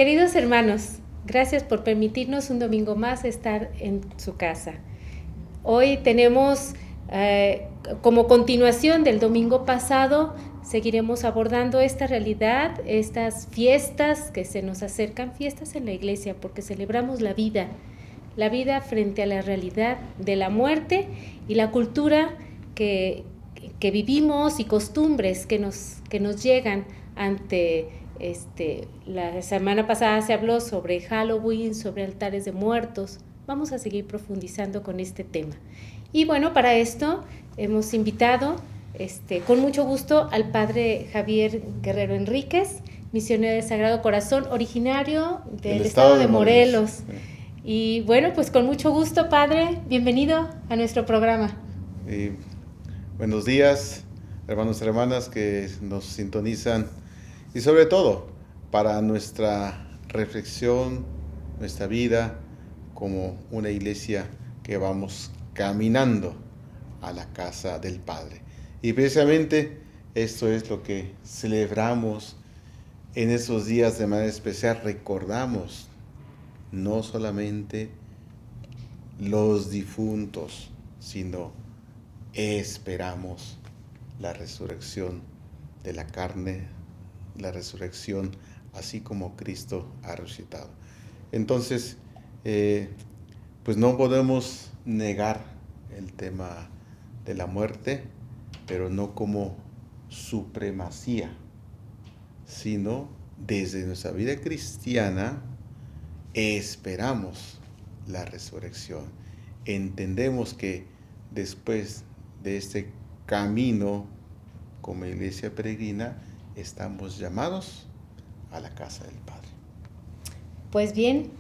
Queridos hermanos, gracias por permitirnos un domingo más estar en su casa. Hoy tenemos, como continuación del domingo pasado, seguiremos abordando esta realidad, estas fiestas que se nos acercan, fiestas en la iglesia, porque celebramos la vida frente a la realidad de la muerte y la cultura que vivimos y costumbres que nos llegan ante la semana pasada se habló sobre Halloween, sobre altares de muertos. Vamos a seguir profundizando con este tema. Y bueno, para esto hemos invitado con mucho gusto al padre Javier Guerrero Enríquez, misionero del Sagrado Corazón, originario del estado de Morelos. Y bueno, pues con mucho gusto, padre, bienvenido a nuestro programa. Buenos días, hermanos y hermanas que nos sintonizan, y sobre todo para nuestra reflexión, nuestra vida como una iglesia que vamos caminando a la casa del Padre. Y precisamente esto es lo que celebramos en esos días de manera especial. Recordamos no solamente los difuntos, sino esperamos la resurrección de la carne, la resurrección así como Cristo ha resucitado. Entonces, pues no podemos negar el tema de la muerte, pero no como supremacía, sino desde nuestra vida cristiana esperamos la resurrección. Entendemos que después de este camino como iglesia peregrina estamos llamados a la casa del Padre. Pues bien,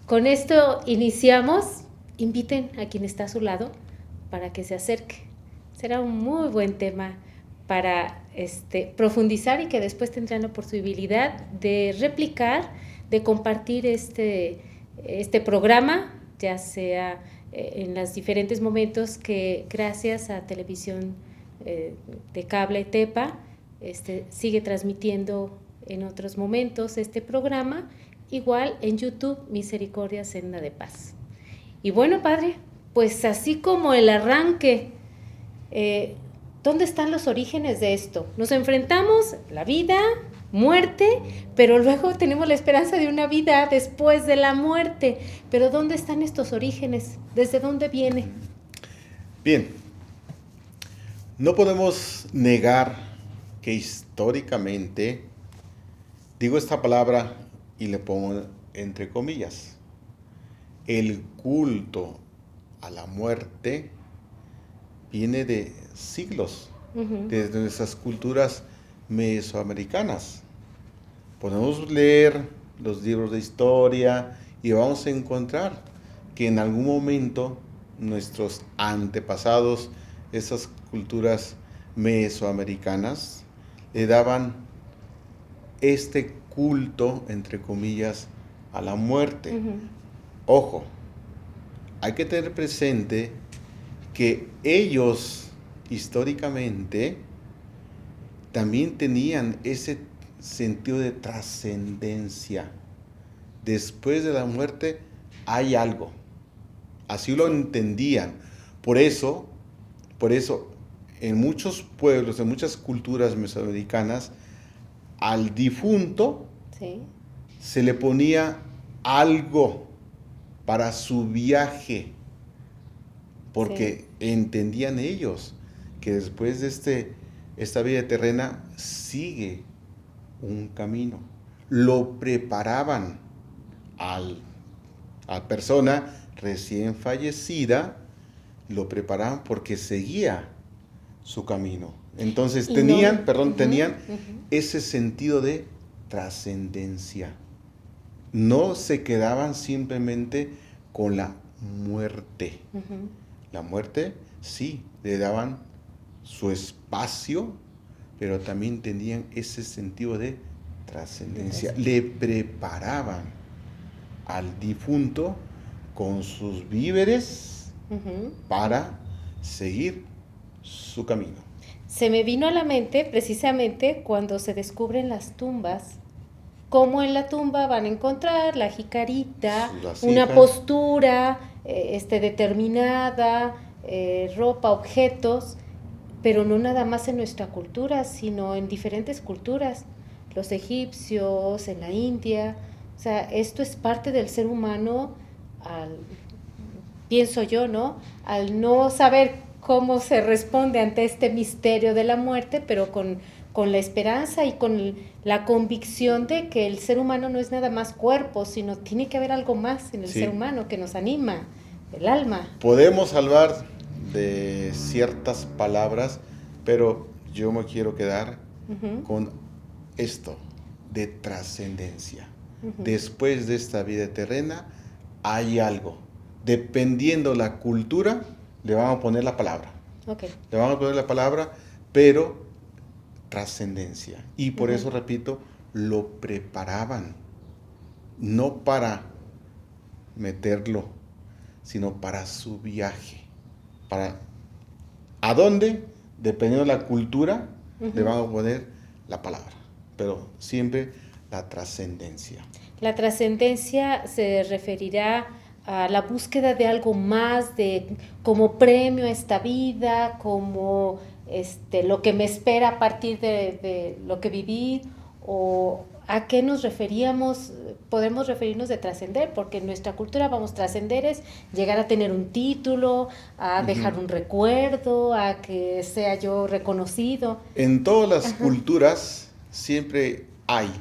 con esto iniciamos. Inviten a quien está a su lado para que se acerque. Será un muy buen tema para profundizar y que después tendrán la posibilidad de replicar, de compartir este programa, ya sea en los diferentes momentos que gracias a Televisión de Cable Tepa sigue transmitiendo en otros momentos este programa, igual en YouTube Misericordia Senda de Paz. Y bueno, padre, pues así como el arranque, ¿dónde están los orígenes de esto? Nos enfrentamos a la vida, muerte, pero luego tenemos la esperanza de una vida después de la muerte. Pero ¿dónde están estos orígenes? ¿Desde dónde viene? Bien, no podemos negar que históricamente, digo esta palabra y le pongo entre comillas, el culto a la muerte viene de siglos, desde nuestras culturas mesoamericanas. Podemos leer los libros de historia y vamos a encontrar que en algún momento nuestros antepasados, esas culturas mesoamericanas, le daban este culto, entre comillas, a la muerte. Ojo, hay que tener presente que ellos históricamente también tenían ese sentido de trascendencia. Después de la muerte hay algo. Así lo entendían. Por eso, en muchos pueblos, en muchas culturas mesoamericanas, al difunto se le ponía algo para su viaje, porque entendían ellos que después de esta vida terrena sigue un camino. Lo preparaban a la persona recién fallecida, lo preparaban porque seguía su camino. Entonces tenían ese sentido de trascendencia. No se quedaban simplemente con la muerte. La muerte, sí, le daban su espacio, pero también tenían ese sentido de trascendencia. Le preparaban al difunto con sus víveres para seguir su camino. Se me vino a la mente precisamente cuando se descubren las tumbas como en la tumba van a encontrar la jicarita, Su vasija. una postura determinada, ropa, objetos, pero no nada más en nuestra cultura, sino en diferentes culturas, los egipcios, en la India. O sea, esto es parte del ser humano, pienso yo, ¿no? Al no saber cómo se responde ante este misterio de la muerte, pero con la esperanza y con la convicción de que el ser humano no es nada más cuerpo, sino tiene que haber algo más en el ser humano que nos anima, el alma. Podemos hablar de ciertas palabras, pero yo me quiero quedar con esto, de trascendencia. Después de esta vida terrena hay algo. Dependiendo la cultura, le vamos a poner la palabra. Le vamos a poner la palabra, pero trascendencia. Y por eso, repito, lo preparaban. No para meterlo, sino para su viaje. ¿A dónde? Dependiendo de la cultura, le vamos a poner la palabra. Pero siempre la trascendencia. La trascendencia se referirá a la búsqueda de algo más, como premio a esta vida, como lo que me espera a partir de lo que viví, o a qué nos referíamos, podemos referirnos de trascender, porque en nuestra cultura trascender es llegar a tener un título, a dejar un recuerdo, a que sea yo reconocido. En todas las culturas siempre hay,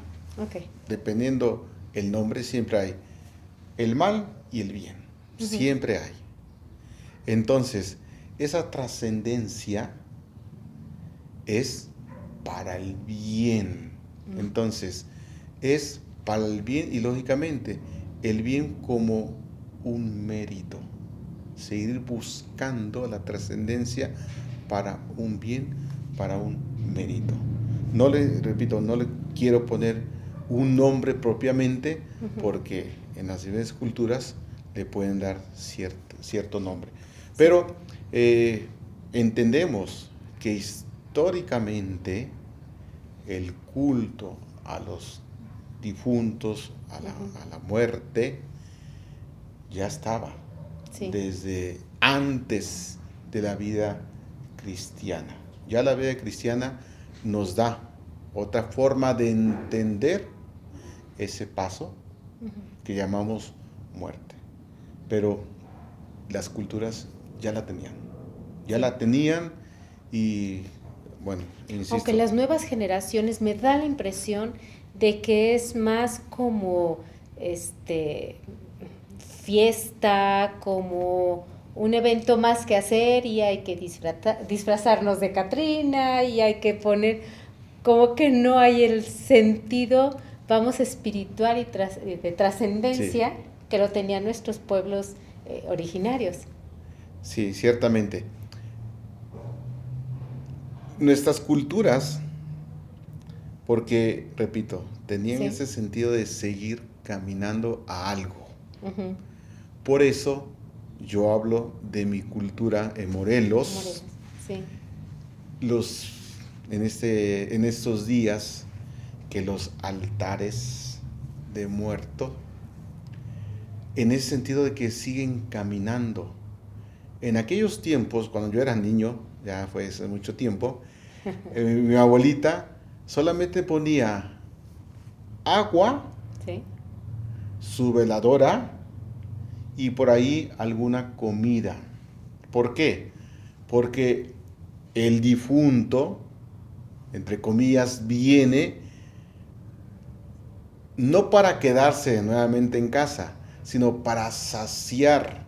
dependiendo el nombre, siempre hay el mal y el bien, siempre hay. Entonces, esa trascendencia es para el bien. Entonces, es para el bien y lógicamente el bien como un mérito. Seguir buscando la trascendencia para un bien, para un mérito. No le quiero poner un nombre propiamente porque en las diferentes culturas le pueden dar cierto nombre. Pero entendemos que históricamente el culto a los difuntos, a la muerte, ya estaba desde antes de la vida cristiana. Ya la vida cristiana nos da otra forma de entender ese paso que llamamos muerte. Pero las culturas ya la tenían y bueno, insisto. Aunque las nuevas generaciones me da la impresión de que es más como fiesta, como un evento más que hacer y hay que disfrazarnos de Catrina y hay que poner, como que no hay el sentido, espiritual y de trascendencia que lo tenían nuestros pueblos originarios. Sí, ciertamente. Nuestras culturas, porque, repito, tenían ese sentido de seguir caminando a algo. Por eso yo hablo de mi cultura en Morelos. En estos días que los altares de muerto, en ese sentido de que siguen caminando. En aquellos tiempos, cuando yo era niño, ya fue hace mucho tiempo, mi abuelita solamente ponía agua, su veladora y por ahí alguna comida. ¿Por qué? Porque el difunto, entre comillas, viene no para quedarse nuevamente en casa, sino para saciar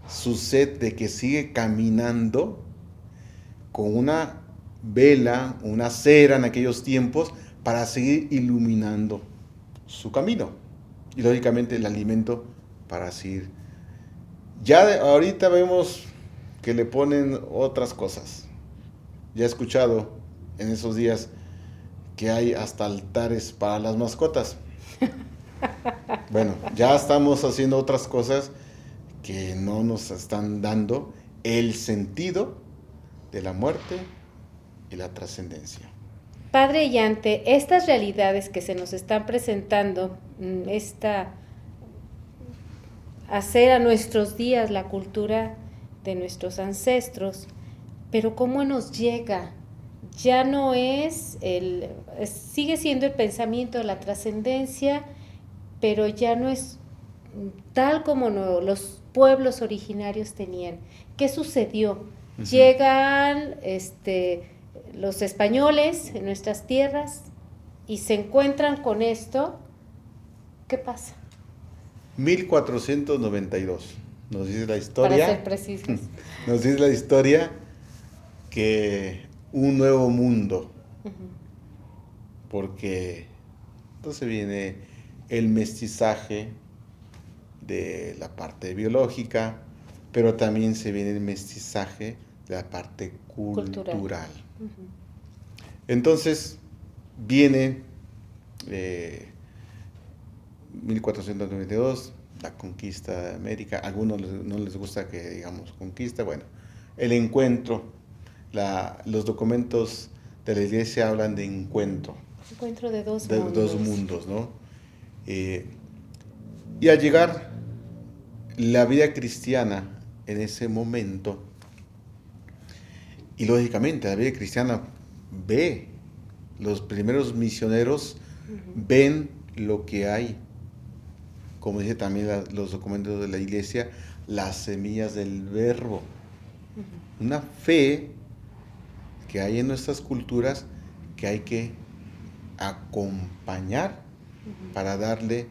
su sed de que sigue caminando con una vela, una cera en aquellos tiempos, para seguir iluminando su camino. Y lógicamente el alimento para seguir. Ya ahorita vemos que le ponen otras cosas. Ya he escuchado en esos días que hay hasta altares para las mascotas. Bueno, ya estamos haciendo otras cosas que no nos están dando el sentido de la muerte y la trascendencia. Padre, y ante estas realidades que se nos están presentando, hacer a nuestros días la cultura de nuestros ancestros, pero cómo nos llega, ya no sigue siendo el pensamiento de la trascendencia, pero ya no es tal como los pueblos originarios tenían. ¿Qué sucedió? Uh-huh. Llegan los españoles en nuestras tierras y se encuentran con esto. ¿Qué pasa? 1492, nos dice la historia. Para ser precisos. Nos dice la historia que un nuevo mundo, uh-huh, porque entonces viene el mestizaje de la parte biológica, pero también se viene el mestizaje de la parte cultural. Uh-huh. Entonces viene 1492, la conquista de América. A algunos no les gusta que digamos conquista. Bueno, el encuentro, los documentos de la iglesia hablan de encuentro. Encuentro de dos mundos, ¿no? Y al llegar la vida cristiana en ese momento, y lógicamente la vida cristiana ve, los primeros misioneros, uh-huh, ven lo que hay, como dice también los documentos de la iglesia, las semillas del verbo. Uh-huh. Una fe que hay en nuestras culturas que hay que acompañar, uh-huh, para darle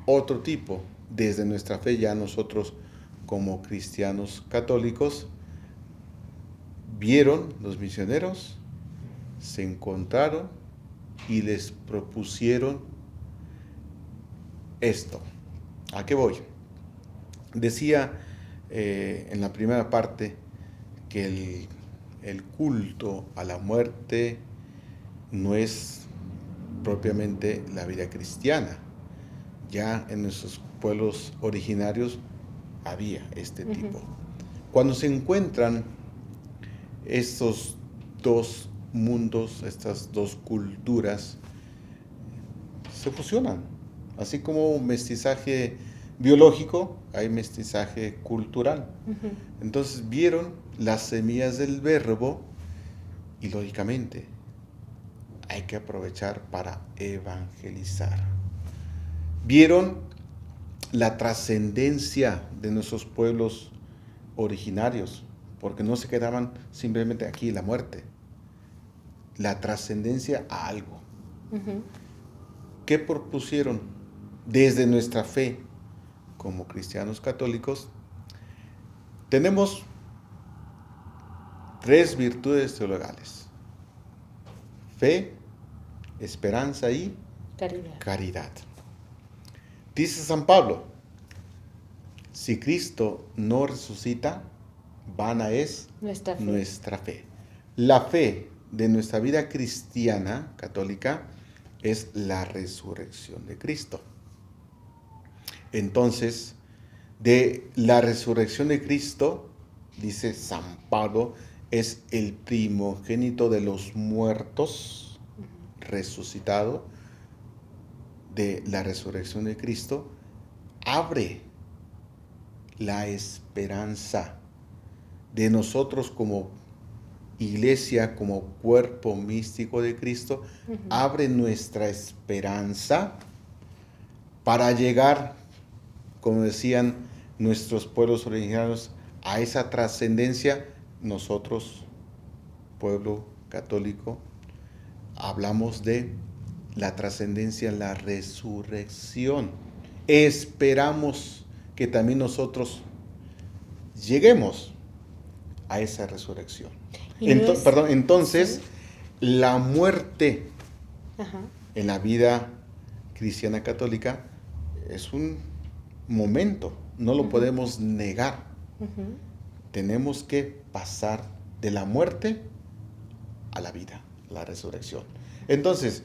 otro tipo. Desde nuestra fe ya nosotros como cristianos católicos vieron los misioneros, se encontraron y les propusieron esto. ¿A qué voy? Decía en la primera parte que el culto a la muerte no es propiamente la vida cristiana. Ya en nuestros pueblos originarios había este uh-huh tipo. Cuando se encuentran estos dos mundos, estas dos culturas, se fusionan. Así como un mestizaje biológico, hay mestizaje cultural. Uh-huh. Entonces vieron las semillas del verbo y lógicamente hay que aprovechar para evangelizar. Vieron la trascendencia de nuestros pueblos originarios, porque no se quedaban simplemente aquí en la muerte, la trascendencia a algo. Uh-huh. ¿Qué propusieron desde nuestra fe como cristianos católicos? Tenemos 3 virtudes teologales: fe, esperanza y caridad. Dice San Pablo, si Cristo no resucita, vana es nuestra fe. La fe de nuestra vida cristiana, católica, es la resurrección de Cristo. Entonces, de la resurrección de Cristo, dice San Pablo, es el primogénito de los muertos, resucitado. De la resurrección de Cristo, abre la esperanza de nosotros como iglesia, como cuerpo místico de Cristo, uh-huh, abre nuestra esperanza para llegar, como decían nuestros pueblos originarios, a esa trascendencia. Nosotros, pueblo católico, hablamos de la trascendencia, la resurrección. Esperamos que también nosotros lleguemos a esa resurrección. Entonces, ¿sí? La muerte, ajá, en la vida cristiana católica es un momento, no lo uh-huh podemos negar. Uh-huh. Tenemos que pasar de la muerte a la vida, la resurrección. Entonces,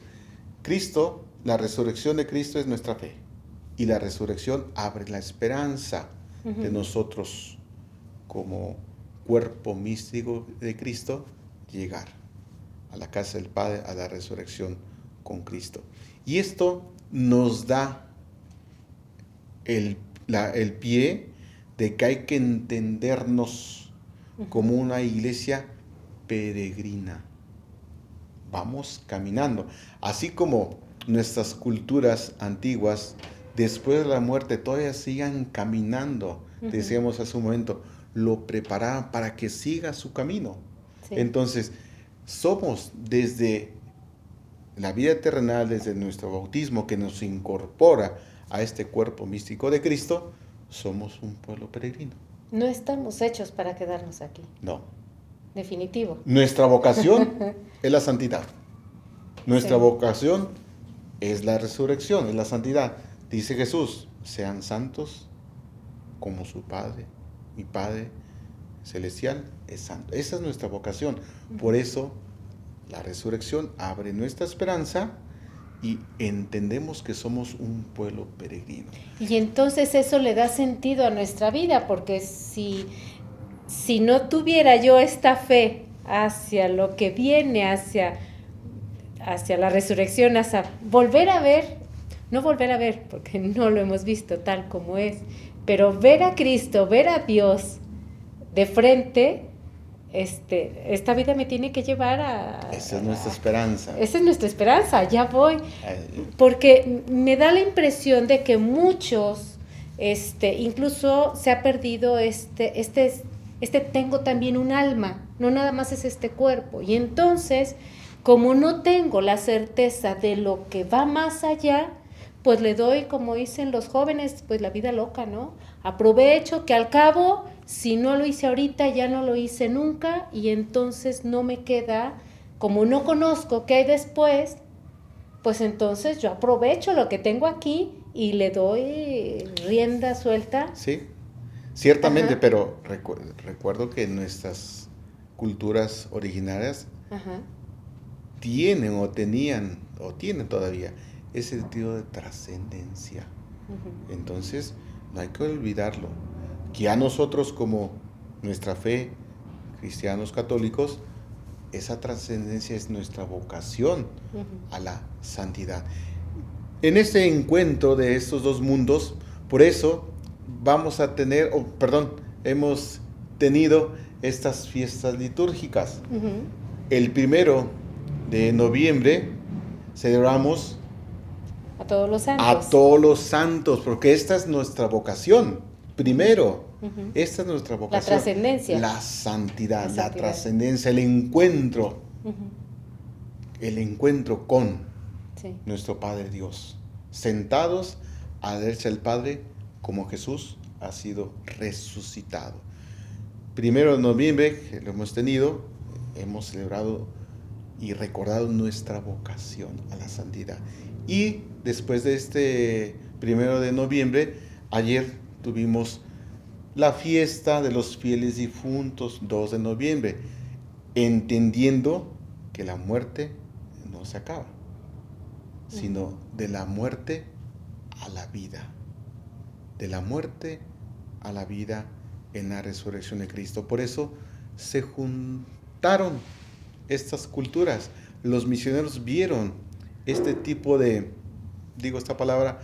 Cristo, la resurrección de Cristo es nuestra fe. Y la resurrección abre la esperanza uh-huh de nosotros como cuerpo místico de Cristo llegar a la casa del Padre, a la resurrección con Cristo. Y esto nos da el pie de que hay que entendernos como una iglesia peregrina. Vamos caminando. Así como nuestras culturas antiguas, después de la muerte, todavía sigan caminando. Decíamos hace un momento, lo preparaban para que siga su camino. Sí. Entonces, somos desde la vida terrenal, desde nuestro bautismo que nos incorpora a este cuerpo místico de Cristo, somos un pueblo peregrino. No estamos hechos para quedarnos aquí. No. Definitivo. Nuestra vocación es la santidad. Nuestra Sí. vocación es la resurrección, es la santidad. Dice Jesús, sean santos como su Padre. Mi Padre celestial es santo. Esa es nuestra vocación. Por eso la resurrección abre nuestra esperanza y entendemos que somos un pueblo peregrino. Y entonces eso le da sentido a nuestra vida, porque si no tuviera yo esta fe hacia lo que viene, hacia la resurrección, hacia volver a ver, no volver a ver, porque no lo hemos visto tal como es, pero ver a Cristo, ver a Dios de frente, esta vida me tiene que llevar a... Esa es nuestra esperanza. Esa es nuestra esperanza, ya voy. Porque me da la impresión de que muchos, incluso se ha perdido tengo también un alma, no nada más es este cuerpo. Y entonces, como no tengo la certeza de lo que va más allá, pues le doy, como dicen los jóvenes, pues la vida loca, ¿no? Aprovecho que al cabo, si no lo hice ahorita, ya no lo hice nunca, y entonces no me queda, como no conozco qué hay después, pues entonces yo aprovecho lo que tengo aquí y le doy rienda suelta. Sí, ciertamente, Ajá. pero recuerdo que nuestras culturas originarias Ajá. tienen o tenían o tienen todavía ese sentido de trascendencia. Entonces, no hay que olvidarlo. Que a nosotros, como nuestra fe, cristianos católicos, esa trascendencia es nuestra vocación a la santidad. En este encuentro de estos dos mundos, por eso vamos a tener, hemos tenido estas fiestas litúrgicas. El 1 de noviembre celebramos A todos los santos. a todos los santos, porque esta es nuestra vocación. Primero, esta es nuestra vocación. La trascendencia. La santidad, la santidad. trascendencia, el encuentro. El encuentro con nuestro Padre Dios. Sentados a la derecha del Padre, como Jesús ha sido resucitado. 1 de noviembre, que lo hemos tenido, hemos celebrado y recordado nuestra vocación a la santidad. Y después de este 1 de noviembre, ayer tuvimos la fiesta de los fieles difuntos, 2 de noviembre, entendiendo que la muerte no se acaba, sino de la muerte a la vida. De la muerte a la vida en la resurrección de Cristo. Por eso se juntaron estas culturas. Los misioneros vieron este tipo de, esta palabra,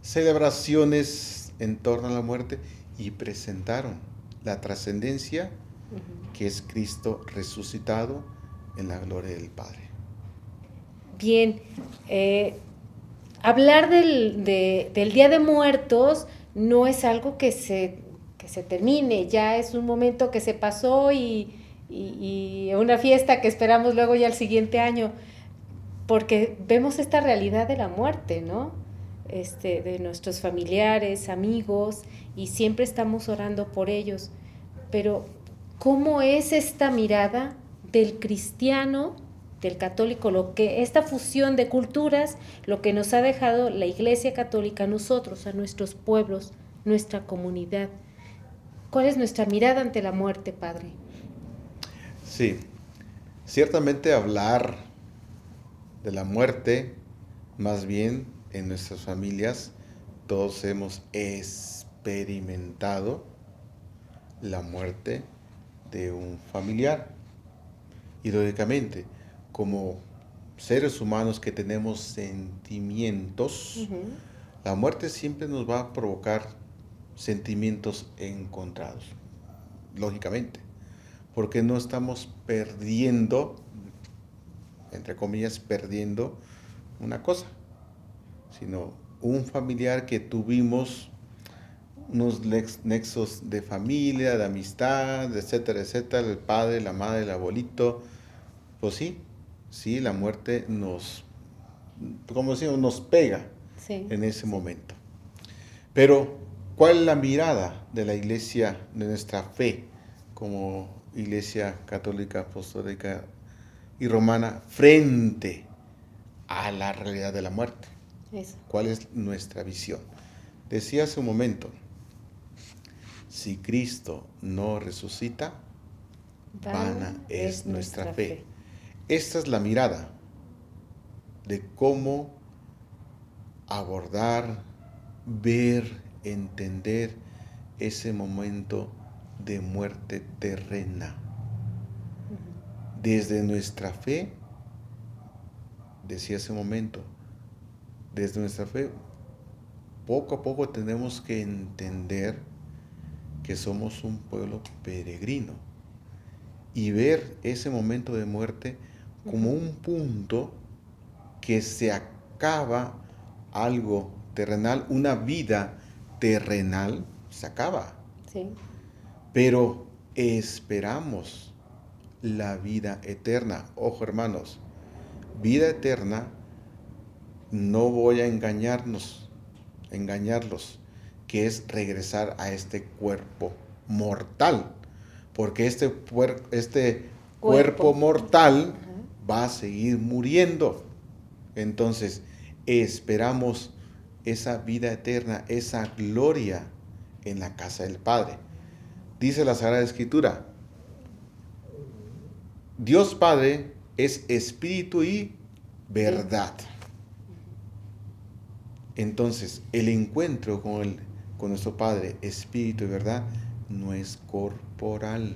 celebraciones en torno a la muerte y presentaron la trascendencia que es Cristo resucitado en la gloria del Padre. Bien, hablar del Día de Muertos no es algo que se termine, ya es un momento que se pasó y una fiesta que esperamos luego ya el siguiente año, porque vemos esta realidad de la muerte, ¿no? De nuestros familiares, amigos, y siempre estamos orando por ellos. Pero, ¿cómo es esta mirada del cristiano, del católico, esta fusión de culturas, lo que nos ha dejado la Iglesia Católica a nosotros, a nuestros pueblos, nuestra comunidad? ¿Cuál es nuestra mirada ante la muerte, Padre? Sí, ciertamente hablar de la muerte, más bien en nuestras familias, todos hemos experimentado la muerte de un familiar. Y lógicamente, como seres humanos que tenemos sentimientos, la muerte siempre nos va a provocar sentimientos encontrados, lógicamente, porque no estamos perdiendo, entre comillas, perdiendo una cosa, sino un familiar que tuvimos unos nexos de familia, de amistad, etcétera, etcétera, el padre, la madre, el abuelito. Pues sí, la muerte nos, como decimos, nos pega en ese momento. Pero, ¿cuál es la mirada de la iglesia, de nuestra fe, como iglesia católica, apostólica y romana, frente a la realidad de la muerte? Eso. ¿Cuál es nuestra visión? Decía hace un momento, si Cristo no resucita, vana es nuestra fe. Esta es la mirada de cómo abordar, ver, entender ese momento de muerte terrena. Desde nuestra fe, decía hace un momento, desde nuestra fe, poco a poco tenemos que entender que somos un pueblo peregrino y ver ese momento de muerte como un punto que se acaba algo terrenal, una vida terrenal se acaba. Sí. Pero esperamos la vida eterna. Ojo, hermanos, vida eterna, no voy a engañarlos, que es regresar a este cuerpo mortal, porque este cuerpo mortal va a seguir muriendo. Entonces, esperamos esa vida eterna, esa gloria en la casa del Padre. Dice la Sagrada Escritura, Dios Padre es espíritu y verdad. Entonces, el encuentro con nuestro Padre, espíritu y verdad, no es corporal.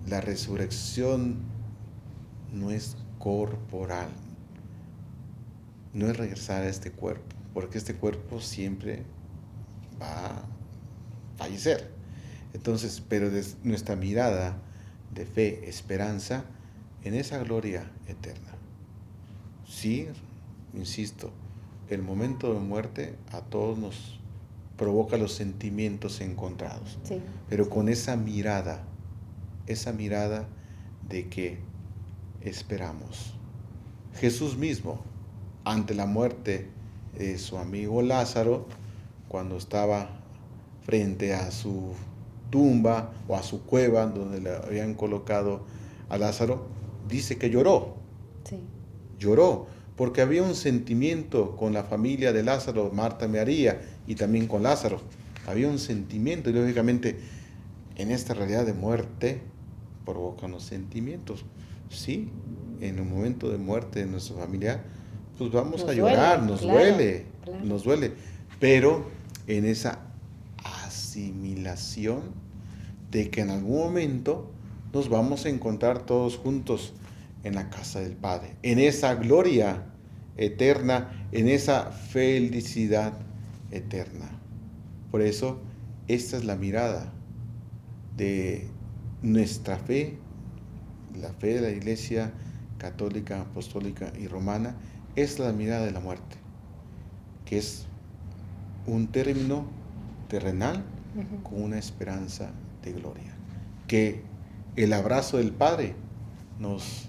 La resurrección no es corporal. No es regresar a este cuerpo, porque este cuerpo siempre va a fallecer. Entonces, pero desde nuestra mirada de fe, esperanza, en esa gloria eterna. Sí, insisto, el momento de muerte a todos nos provoca los sentimientos encontrados, Sí. pero con esa mirada de que esperamos. Jesús mismo, ante la muerte de su amigo Lázaro, cuando estaba frente a su tumba o a su cueva donde le habían colocado a Lázaro, dice que lloró. Sí. Lloró porque había un sentimiento con la familia de Lázaro, Marta y María, y también con Lázaro. Había un sentimiento y lógicamente en esta realidad de muerte provocan los sentimientos. Sí, en un momento de muerte de nuestro familiar, pues vamos a llorar, nos duele, pero en esa asimilación de que en algún momento nos vamos a encontrar todos juntos en la casa del Padre, en esa gloria eterna, en esa felicidad eterna. Por eso, esta es la mirada de nuestra fe, la fe de la Iglesia católica, apostólica y romana, es la mirada de la muerte, que es un término terrenal con una esperanza de gloria. Que el abrazo del Padre nos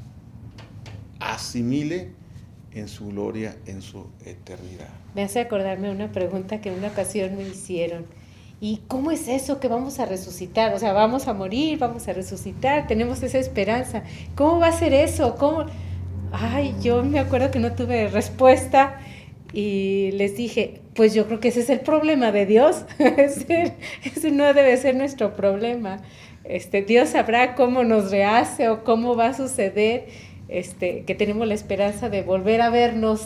asimile en su gloria, en su eternidad. Me hace acordarme una pregunta que en una ocasión me hicieron. ¿Y cómo es eso que vamos a resucitar? O sea, vamos a morir, vamos a resucitar, tenemos esa esperanza. ¿Cómo va a ser eso? ¿Cómo? Ay, yo me acuerdo que no tuve respuesta y les dije, pues yo creo que ese es el problema de Dios. Ese no debe ser nuestro problema. Dios sabrá cómo nos rehace o cómo va a suceder, que tenemos la esperanza de volver a vernos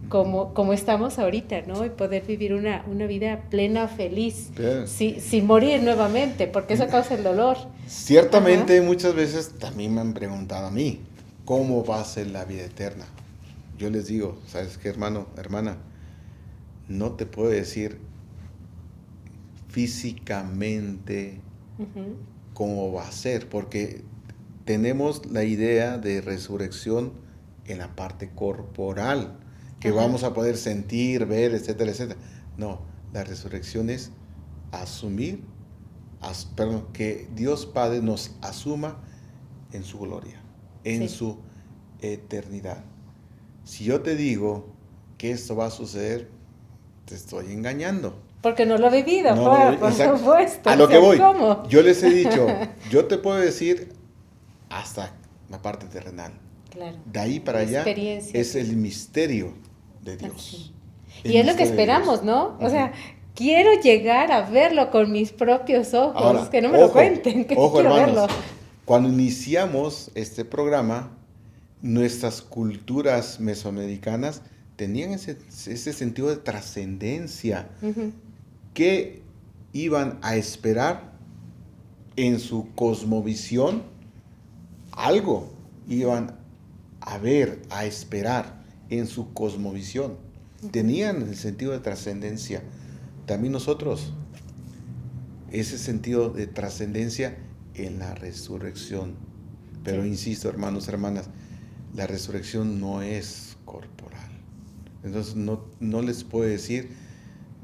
como estamos ahorita, ¿no? Y poder vivir una vida plena, feliz, sin morir nuevamente, porque eso causa el dolor. Ciertamente, muchas veces también me han preguntado a mí, ¿cómo va a ser la vida eterna? Yo les digo, ¿sabes qué, hermano, hermana? No te puedo decir físicamente cómo va a ser, porque tenemos la idea de resurrección en la parte corporal, que vamos a poder sentir, ver, etcétera, etcétera. No, la resurrección es asumir, que Dios Padre nos asuma en su gloria, en su eternidad. Si yo te digo que esto va a suceder, te estoy engañando. Porque no lo he vivido, por supuesto. A lo que voy, ¿cómo? yo les he dicho, yo te puedo decir hasta la parte terrenal. Claro. De ahí para allá es el misterio de Dios. Así. Y es lo que esperamos, ¿no? O sea, quiero llegar a verlo con mis propios ojos, ahora, que no me lo cuenten, que quiero hermanos, verlo. Cuando iniciamos este programa, nuestras culturas mesoamericanas tenían ese sentido de trascendencia que iban a esperar en su cosmovisión algo, iban a ver, a esperar en su cosmovisión. Tenían el sentido de trascendencia. También nosotros, ese sentido de trascendencia en la resurrección. Pero insisto, hermanos, hermanas, la resurrección no es corporal. Entonces no les puedo decir,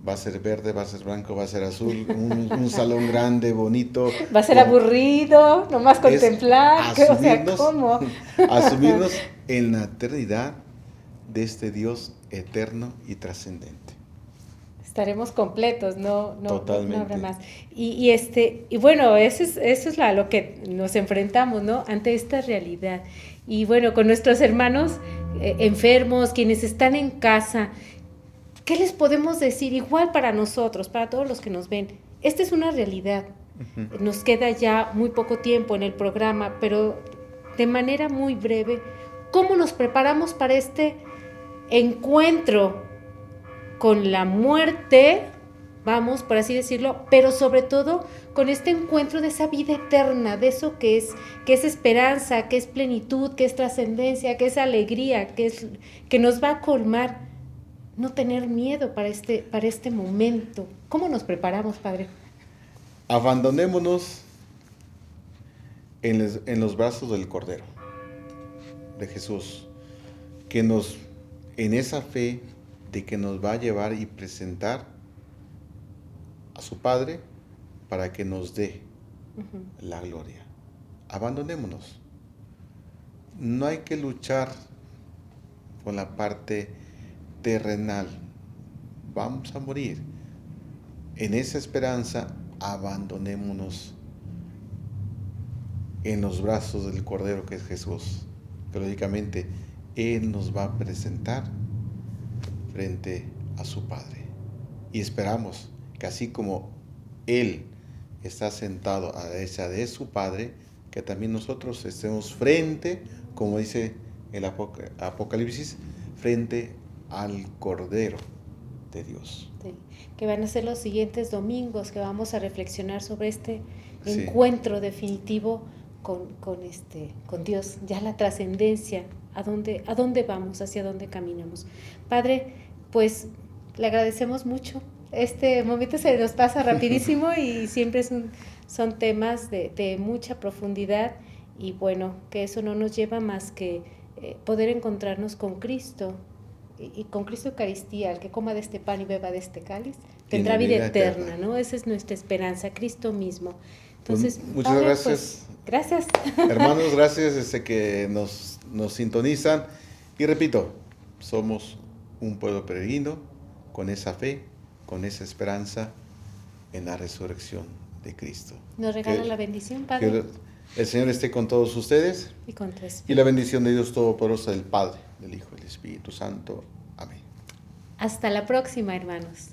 va a ser verde, va a ser blanco, va a ser azul, un salón grande, bonito. Va a ser aburrido, nomás contemplar. O sea, ¿cómo? Asumirnos en la eternidad de este Dios eterno y trascendente. Estaremos completos, no habrá más. Y bueno, eso es a lo que nos enfrentamos, ¿no? Ante esta realidad. Y bueno, con nuestros hermanos enfermos, quienes están en casa, ¿qué les podemos decir? Igual para nosotros, para todos los que nos ven, esta es una realidad. Nos queda ya muy poco tiempo en el programa, pero de manera muy breve, ¿cómo nos preparamos para este encuentro con la muerte, vamos, por así decirlo, pero sobre todo con este encuentro de esa vida eterna, de eso que es esperanza, que es plenitud, que es trascendencia, que es alegría, que nos va a colmar? No tener miedo para este momento. ¿Cómo nos preparamos, Padre? Abandonémonos en los brazos del Cordero, de Jesús, que en esa fe de que nos va a llevar y presentar a su Padre para que nos dé la gloria. Abandonémonos. No hay que luchar con la parte terrenal. Vamos a morir. En esa esperanza, abandonémonos en los brazos del Cordero que es Jesús. Que lógicamente Él nos va a presentar frente a su Padre. Y esperamos que así como Él está sentado a la derecha de su Padre, que también nosotros estemos frente, como dice el Apocalipsis, frente al Cordero de Dios. Sí, que van a ser los siguientes domingos que vamos a reflexionar sobre este encuentro definitivo con Dios, ya la trascendencia, a dónde vamos, hacia dónde caminamos. Padre, pues le agradecemos mucho. Este momento se nos pasa rapidísimo y siempre son temas de mucha profundidad, y bueno, que eso no nos lleva más que poder encontrarnos con Cristo, y con Cristo Eucaristía. El que coma de este pan y beba de este cáliz tendrá vida eterna, ¿no? Esa es nuestra esperanza, Cristo mismo. Entonces, pues, muchas gracias. Pues, gracias. Hermanos, gracias que nos sintonizan. Y repito, somos un pueblo peregrino con esa fe, con esa esperanza en la resurrección de Cristo. Nos regala la bendición, Padre. Que el Señor esté con todos ustedes. Y con tu espíritu. Y la bendición de Dios Todopoderoso, del Padre, del Hijo y del Espíritu Santo. Amén. Hasta la próxima, hermanos.